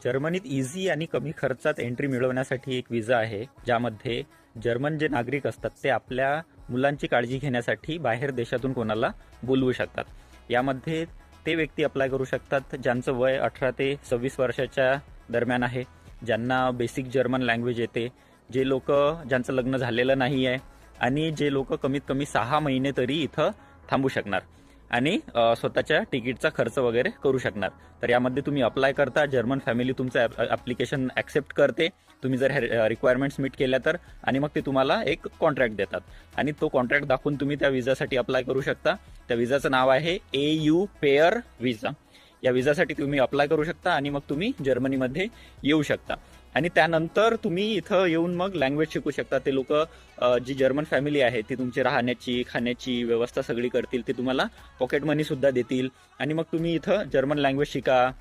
जर्मनीत इझी आणि कमी खर्चात एंट्री मिळवण्यासाठी एक विजा आहे, ज्यामध्ये जर्मन जे नागरिक असतात ते आपल्या मुलांची काळजी घेण्यासाठी बाहेर देशातून कोणाला बोलवू शकतात. यामध्ये ते व्यक्ती अप्लाय करू शकतात ज्यांचं वय 18 ते 26 वर्षाच्या दरम्यान आहे, ज्यांना बेसिक जर्मन लँग्वेज येते, जे लोक ज्यांचं लग्न झालेलं नाही आहे आणि जे लोक कमीत कमी 6 महिने तरी इथं थांबू शकणार आणि स्वतःच्या तिकीटचा खर्च वगैरे करू शकणार. तर यामध्ये तुम्ही अप्लाय करता, जर्मन फॅमिली तुमचं ॲप्लिकेशन ॲक्सेप्ट करते, तुम्ही जर रिक्वायरमेंट्स मीट केल्या तर, आणि मग ते तुम्हाला एक कॉन्ट्रॅक्ट देतात आणि तो कॉन्ट्रॅक्ट दाखवून तुम्ही त्या विजासाठी अप्लाय करू शकता. त्या विजाचं नाव आहे AU पेअर विजा. या विजासाठी तुम्ही अप्लाय करू शकता आणि मग तुम्ही जर्मनीमध्ये येऊ शकता आणि त्यानंतर तुम्ही इथं येऊन मग लँग्वेज शिकू शकता. ते लोक जी जर्मन फॅमिली आहे ती तुमची राहण्याची खाण्याची व्यवस्था सगळी करतील, ते तुम्हाला पॉकेट मनी सुद्धा देतील आणि मग तुम्ही इथं जर्मन लँग्वेज शिका.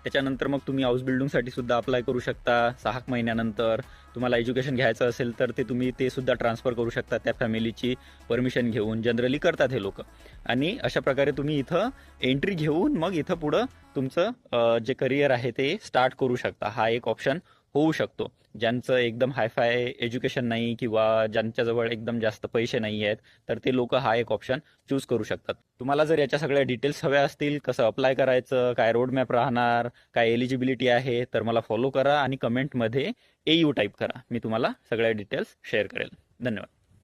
त्याच्यानंतर मग तुम्ही हाऊस बिल्डिंगसाठी सुद्धा अप्लाय करू शकता. 6 महिन्यानंतर तुम्हाला एज्युकेशन घ्यायचं असेल तर ते तुम्ही ते सुद्धा ट्रान्सफर करू शकता त्या फॅमिलीची परमिशन घेऊन. जनरली करतात हे लोक आणि अशा प्रकारे तुम्ही इथं एंट्री घेऊन मग इथं पुढं तुमचं जे करिअर आहे ते स्टार्ट करू शकता. हा एक ऑप्शन होऊ शकतो. ज्यांचं एकदम हायफाय एज्युकेशन नाही किंवा ज्यांच्याजवळ एकदम जास्त पैसे नाही आहेत, तर ते लोक हा एक ऑप्शन चूज करू शकतात. तुम्हाला जर याच्या सगळ्या डिटेल्स हव्या असतील, कसं अप्लाय करायचं, काय रोड मॅप राहणार, काय एलिजिबिलिटी आहे, तर मला फॉलो करा आणि कमेंटमध्ये AU टाईप करा. मी तुम्हाला सगळ्या डिटेल्स शेअर करेल. धन्यवाद.